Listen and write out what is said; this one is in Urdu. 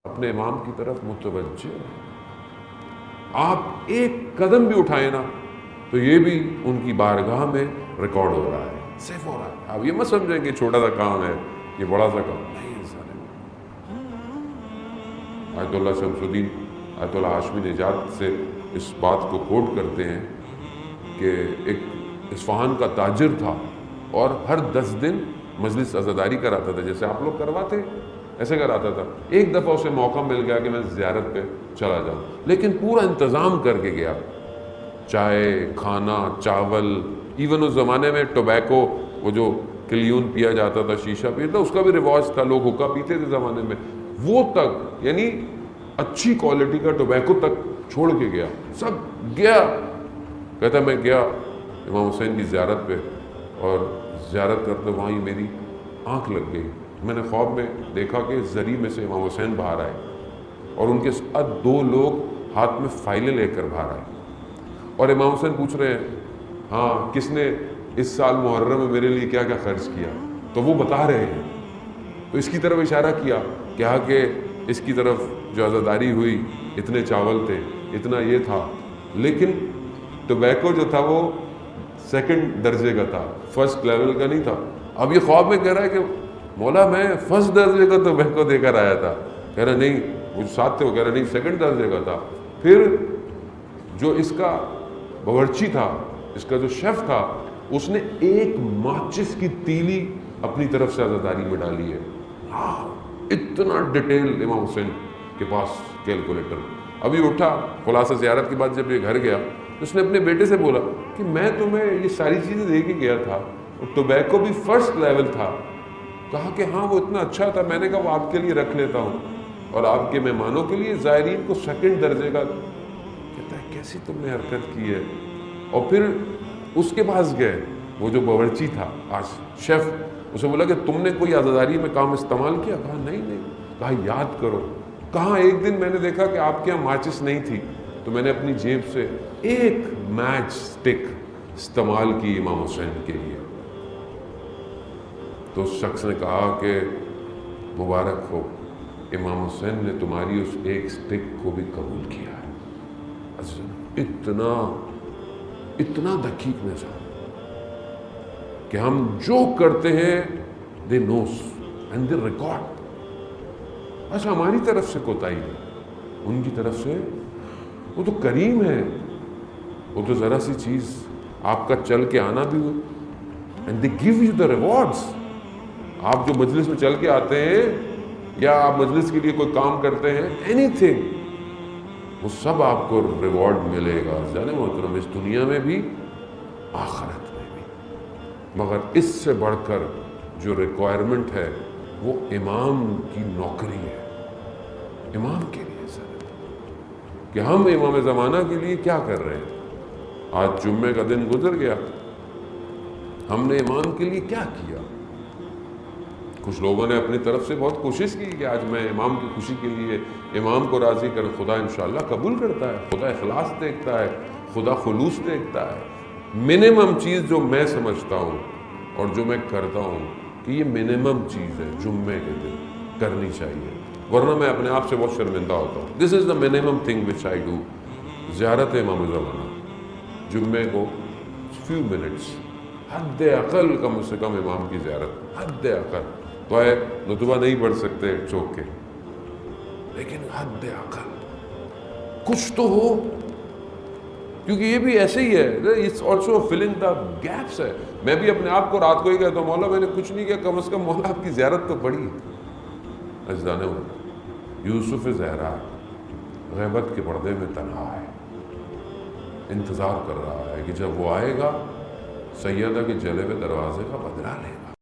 اپنے امام کی طرف متوجہ ہیں۔ آپ ایک قدم بھی اٹھائیں نا تو یہ بھی ان کی بارگاہ میں ریکارڈ ہو رہا ہے، سیف ہو رہا ہے۔ آپ یہ مت سمجھیں کہ چھوٹا سا کام ہے، یہ بڑا سا کام نہیں ہے۔ سارے آیت اللہ شمس الدین آیت اللہ ہاشمی نژاد سے اس بات کو کوٹ کرتے ہیں کہ ایک اصفہان کا تاجر تھا اور ہر 10 دن مجلس عزاداری کراتا تھا، جیسے آپ لوگ کرواتے ایسے کراتا تھا۔ ایک دفعہ اسے موقع مل گیا کہ میں زیارت پہ چلا جاؤں، لیکن پورا انتظام کر کے گیا، چائے، کھانا، چاول، ایون اس زمانے میں ٹوبیکو، وہ جو کلیون پیا جاتا تھا، شیشہ پیا تھا، اس کا بھی رواج تھا، لوگ حقہ پیتے تھے زمانے میں، وہ تک یعنی اچھی کوالٹی کا ٹوبیکو تک چھوڑ کے گیا، سب گیا۔ کہتا میں گیا امام حسین کی زیارت پہ، اور زیارت کرتے وہاں ہی میری آنکھ لگ گئی۔ میں نے خواب میں دیکھا کہ زری میں سے امام حسین باہر آئے اور ان کے ساتھ 2 لوگ ہاتھ میں فائلیں لے کر باہر آئے، اور امام حسین پوچھ رہے ہیں ہاں کس نے اس سال محرم میں میرے لیے کیا کیا خرچ کیا، تو وہ بتا رہے ہیں۔ تو اس کی طرف اشارہ کیا، کہا کہ اس کی طرف جو عزاداری ہوئی اتنے چاول تھے، اتنا یہ تھا، لیکن ٹوبیکو جو تھا وہ 2nd درجے کا تھا، 1st لیول کا نہیں تھا۔ اب یہ خواب میں کہہ رہا ہے کہ مولا میں 1st درجے کا ٹوبیکو دے کر آیا تھا۔ کہہ رہا نہیں، وہ ساتھ تھے، وہ کہہ رہا نہیں 2nd درجے کا تھا۔ پھر جو اس کا باورچی تھا، اس کا جو شیف تھا، اس نے ایک ماچس کی تیلی اپنی طرف سے عزاداری میں ڈالی ہے۔ اتنا ڈیٹیل امام حسین کے پاس کیلکولیٹر۔ ابھی اٹھا خلاصہ زیارت کے بعد جب یہ گھر گیا، اس نے اپنے بیٹے سے بولا کہ میں تمہیں یہ ساری چیزیں دے کے گیا تھا، اور ٹوبیکو بھی 1st لیول تھا۔ کہا کہ ہاں وہ اتنا اچھا تھا، میں نے کہا وہ آپ کے لیے رکھ لیتا ہوں، اور آپ کے مہمانوں کے لیے، زائرین کو 2nd درجے کا۔ کہتا ہے کیسی تم نے حرکت کی ہے۔ اور پھر اس کے پاس گئے، وہ جو باورچی تھا آج شیف، اسے بولا کہ تم نے کوئی عزاداری میں کام استعمال کیا؟ کہا نہیں۔ کہا یاد کرو۔ کہاں ایک دن میں نے دیکھا کہ آپ کے یہاں ماچس نہیں تھی، تو میں نے اپنی جیب سے ایک میچ سٹک استعمال کی امام حسین کے لیے۔ تو اس شخص نے کہا کہ مبارک ہو، امام حسین نے تمہاری اس ایک سٹک کو بھی قبول کیا ہے۔ اتنا دقیق نظر کہ ہم جو کرتے ہیں دے نوز اینڈ دے ریکارڈ۔ بس ہماری طرف سے کوتاہی ہے، ان کی طرف سے وہ تو کریم ہے، وہ تو ذرا سی چیز آپ کا چل کے آنا بھی ہو، and they give you the rewards. آپ جو مجلس میں چل کے آتے ہیں یا آپ مجلس کے لیے کوئی کام کرتے ہیں، اینی تھنگ، وہ سب آپ کو ریوارڈ ملے گا، جانے محترم، اس دنیا میں بھی آخرت میں بھی۔ مگر اس سے بڑھ کر جو ریکوائرمنٹ ہے وہ امام کی نوکری ہے، امام کے لیے سر، کہ ہم امام زمانہ کے لیے کیا کر رہے ہیں۔ آج جمعے کا دن گزر گیا، ہم نے امام کے لیے کیا کیا؟ کچھ لوگوں نے اپنی طرف سے بہت کوشش کی کہ آج میں امام کی خوشی کے لیے امام کو راضی کر، خدا انشاءاللہ قبول کرتا ہے، خدا اخلاص دیکھتا ہے، خدا خلوص دیکھتا ہے۔ منیمم چیز جو میں سمجھتا ہوں اور جو میں کرتا ہوں کہ یہ منیمم چیز ہے، جمعے کے دن کرنی چاہیے، ورنہ میں اپنے آپ سے بہت شرمندہ ہوتا ہوں۔ This is the minimum thing which I do. زیارت امام زمانہ، جمعے کو فیو منٹس، حد اقل کم سے کم امام کی زیارت، حد اقل تو ہے، نتبہ نہیں پڑھ سکتے چوک کے، لیکن حد اقل کچھ تو ہو، کیونکہ یہ بھی ایسے ہی ہے، it's also filling the gaps ہے۔ میں بھی اپنے آپ کو رات کو ہی کہتا ہوں مولا میں نے کچھ نہیں کیا، کم از کم مولا آپ کی زیارت تو پڑھی۔ اجدان یوسف زہرا غیبت کے پردے میں تنہا ہے، انتظار کر رہا ہے کہ جب وہ آئے گا سیدہ کے جلے ہوئے دروازے کا بدلہ لے گا۔